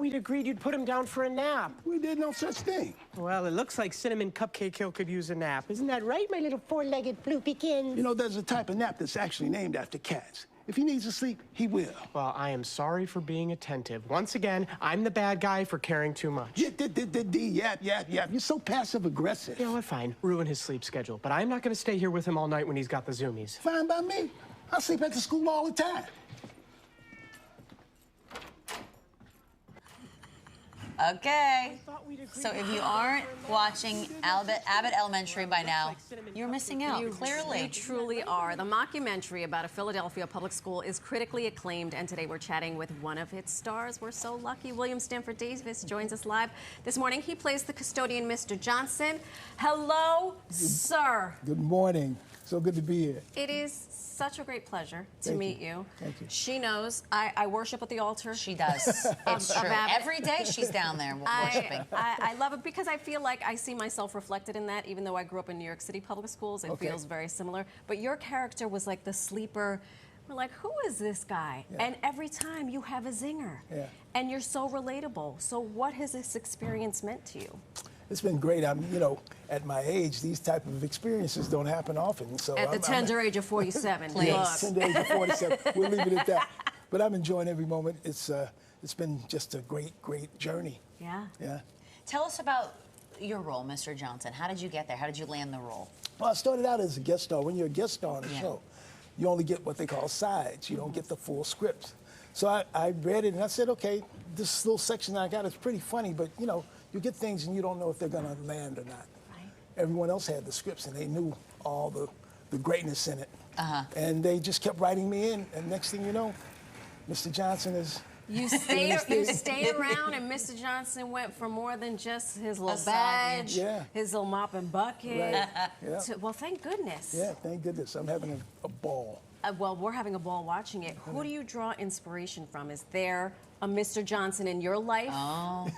we'd agreed you'd put him down for a nap. We did no such thing. Well, it looks like Cinnamon Cupcake Hill could use a nap. Isn't that right, my little four-legged floopykin? You know, there's a type of nap that's actually named after cats. If he needs to sleep, he will. Well, I am sorry for being attentive. Once again, I'm the bad guy for caring too much. Yap. You're so passive-aggressive. You know what, fine. Ruin his sleep schedule. But I'm not going to stay here with him all night when he's got the zoomies. Fine by me. I sleep at the school all the time. Okay. So if you aren't watching Abbott Elementary by now, you're missing out, clearly. You truly are. The mockumentary about a Philadelphia public school is critically acclaimed, and today we're chatting with one of its stars. We're so lucky. William Stanford Davis joins us live this morning. He plays the custodian, Mr. Johnson. Hello, sir. Good morning. So good to be here. It is such a great pleasure to meet you. Thank you. She knows I worship at the altar. She does. It's true. Every day she's down there worshiping. I love it because I feel like I see myself reflected in that. Even though I grew up in New York City public schools, it feels very similar. But your character was like the sleeper. We're like, who is this guy? Yeah. And every time you have a zinger. Yeah. And you're so relatable. So what has this experience meant to you? It's been great. You know, at my age, these type of experiences don't happen often. So at the tender age of 47, please. Tender age of 47. We'll leave it at that. But I'm enjoying every moment. It's been just a great journey. Yeah. Yeah. Tell us about your role, Mr. Johnson. How did you get there? How did you land the role? Well, I started out as a guest star. When you're a guest star on a show, you only get what they call sides. You don't get the full script. So I read it and I said, okay, this little section I got is pretty funny, but you know, you get things and you don't know if they're going to land or not. Right. Everyone else had the scripts and they knew all the greatness in it. And they just kept writing me in, and next thing you know, Mr. Johnson is... You stayed around, and Mr. Johnson went for more than just his little badge, his little mop and bucket. Right. Well, thank goodness. Yeah, thank goodness. I'm having a ball. Well, we're having a ball watching it. Who do you draw inspiration from? Is there a Mr. Johnson in your life? Oh.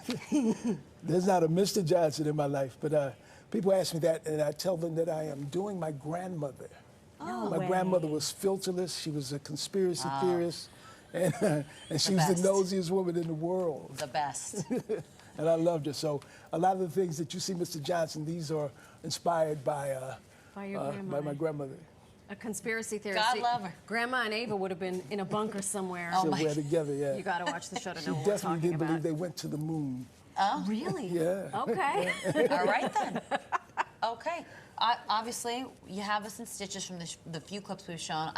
There's not a Mr. Johnson in my life, but people ask me that, and I tell them that I am doing my grandmother. My grandmother was filterless. She was a conspiracy theorist, and she was the nosiest woman in the world. The best. And I loved her. So a lot of the things that you see, Mr. Johnson, these are inspired by my grandmother. A conspiracy theorist. God love her. Grandma and Ava would have been in a bunker somewhere. Somewhere together, yeah. You got to watch the show to know what She we're talking definitely did about. believe they went to the moon. Oh. Really? Yeah. Okay. All right, then. Okay. Obviously, you have us in stitches from the few clips we've shown.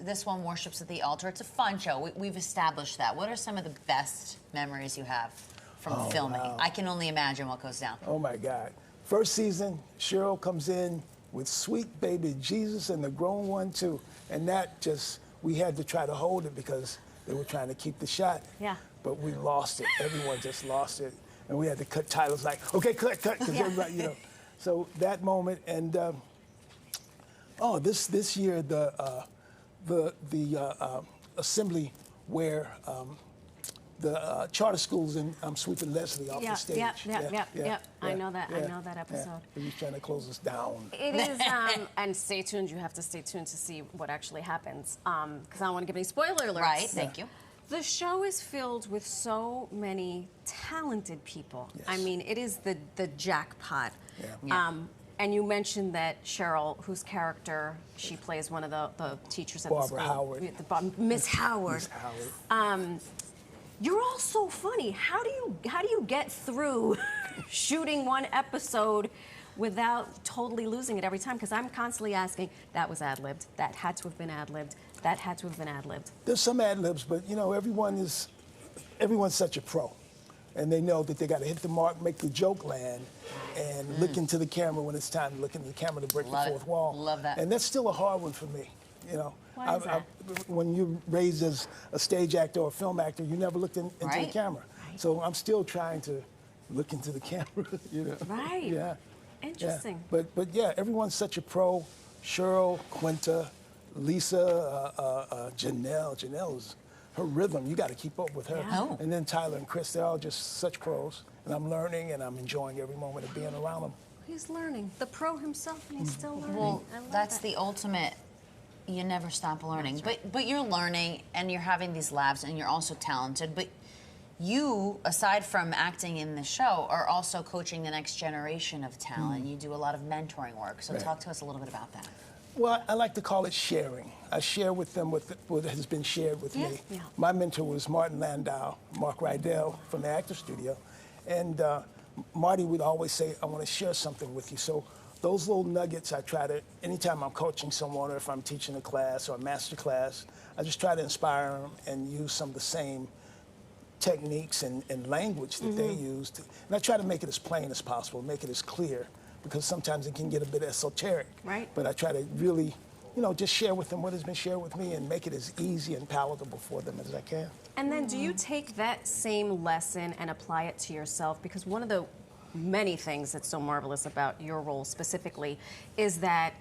This one, Worships at the Altar. It's a fun show. We've established that. What are some of the best memories you have from filming? Wow. I can only imagine what goes down. Oh, my God. First season, Cheryl comes in with sweet baby Jesus and the grown one, too. And that just, we had to try to hold it because they were trying to keep the shot. Yeah. But we lost it. Everyone just lost it. And we had to cut. Tyler's like, okay, cut, because everybody, you know. So that moment, and this year the assembly where the charter schools, and I'm sweeping Leslie off the stage. Yep. I know that. I know that episode. He's trying to close us down. It is, and stay tuned. You have to stay tuned to see what actually happens, because I don't want to give any spoiler alerts. Right. Thank you. The show is filled with so many talented people. Yes. I mean, it is the jackpot. Yeah. And you mentioned that Cheryl, whose character she plays, one of the teachers at Barbara the school, Howard. Miss Howard. Miss Howard. You're all so funny. How do you get through shooting one episode without totally losing it every time? Because I'm constantly asking, that was ad-libbed, that had to have been ad-libbed, that had to have been ad-libbed. There's some ad-libs, but you know, everyone's such a pro. And they know that they got to hit the mark, make the joke land, and look into the camera when it's time to look into the camera to break the fourth wall. Love that. And that's still a hard one for me, you know. Why is that? When you're raised as a stage actor or a film actor, you never looked into the camera. Right. So I'm still trying to look into the camera, you know. Right. Yeah. Interesting. Yeah. But yeah, everyone's such a pro. Cheryl, Quinta, Lisa, Janelle. Janelle's her rhythm, you got to keep up with her. Yeah. Oh. And then Tyler and Chris, they're all just such pros. And I'm learning and I'm enjoying every moment of being around them. He's learning. The pro himself, and he's still learning. Well, I love that's that. the ultimate. You never stop learning. But you're learning and you're having these labs and you're also talented. But you, aside from acting in the show, are also coaching the next generation of talent. You do a lot of mentoring work. So talk to us a little bit about that. Well, I like to call it sharing. I share with them what has been shared with me. Yeah. My mentor was Martin Landau, Mark Rydell from the Actor Studio. And Marty would always say, I want to share something with you. So those little nuggets, I try to, anytime I'm coaching someone or if I'm teaching a class or a master class, I just try to inspire them and use some of the same techniques and language that they used. And I try to make it as plain as possible, make it as clear, because sometimes it can get a bit esoteric. Right. But I try to really, just share with them what has been shared with me and make it as easy and palatable for them as I can. And then do you take that same lesson and apply it to yourself? Because one of the many things that's so marvelous about your role specifically is that,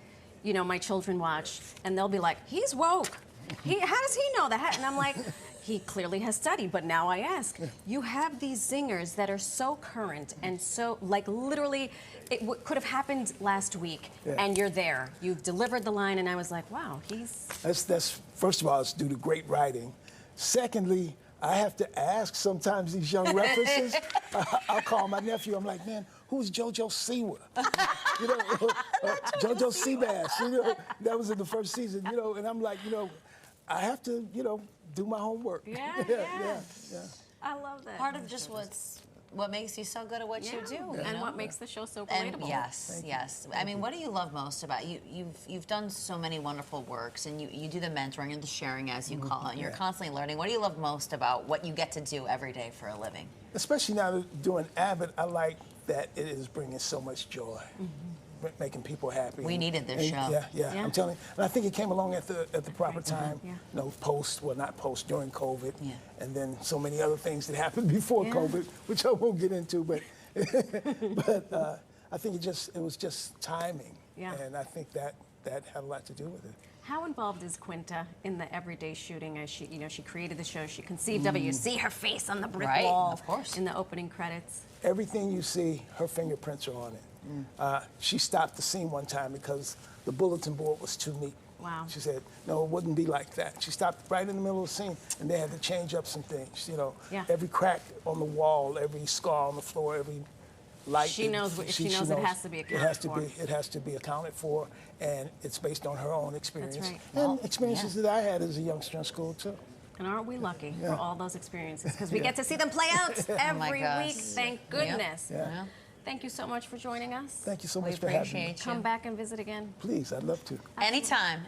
my children watch and they'll be like, he's woke. How does he know that? And I'm like, he clearly has studied, but now I ask, you have these zingers that are so current and so, literally, it could have happened last week, and you're there. You've delivered the line, and I was like, wow, he's... That's first of all, it's due to great writing. Secondly, I have to ask sometimes these young references. I'll call my nephew, I'm like, man, who's JoJo Siwa? JoJo Seabass, that was in the first season, and I'm like, I have to, do my homework. Yeah. I love that. Part of just what makes you so good at what you do. And what makes the show so relatable. And yes. I mean, what do you love most about you? You've done so many wonderful works, and you do the mentoring and the sharing, as you call it. And you're constantly learning. What do you love most about what you get to do every day for a living? Especially now doing Abbott, I like that it is bringing so much joy. Making people happy. We needed this show. Yeah. I'm telling you. And I think it came along at the proper time. Not post, during COVID. And then so many other things that happened before COVID, which I won't get into, but I think it was just timing. And I think that had a lot to do with it. How involved is Quinta in the everyday shooting as she, she created the show, she conceived of it. You see her face on the brick wall of course. In the opening credits. Everything you see, her fingerprints are on it. She stopped the scene one time because the bulletin board was too neat. Wow. She said, no, it wouldn't be like that. She stopped right in the middle of the scene, and they had to change up some things. Every crack on the wall, every scar on the floor, every light. She knows it has to be accounted for. It has to be accounted for, and it's based on her own experience. That's right. And experiences that I had as a youngster in school, too. And aren't we lucky for all those experiences? Because we get to see them play out every week, thank goodness. Thank you so much for joining us. Thank you so much for having me. Come back and visit again. Please, I'd love to. Anytime.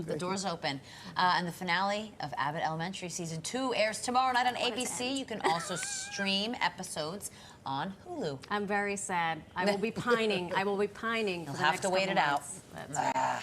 The door's open. And the finale of Abbott Elementary Season 2 airs tomorrow night on ABC. You can also stream episodes on Hulu. I'm very sad. I will be pining. I will be pining. You'll have to wait it out. That's right.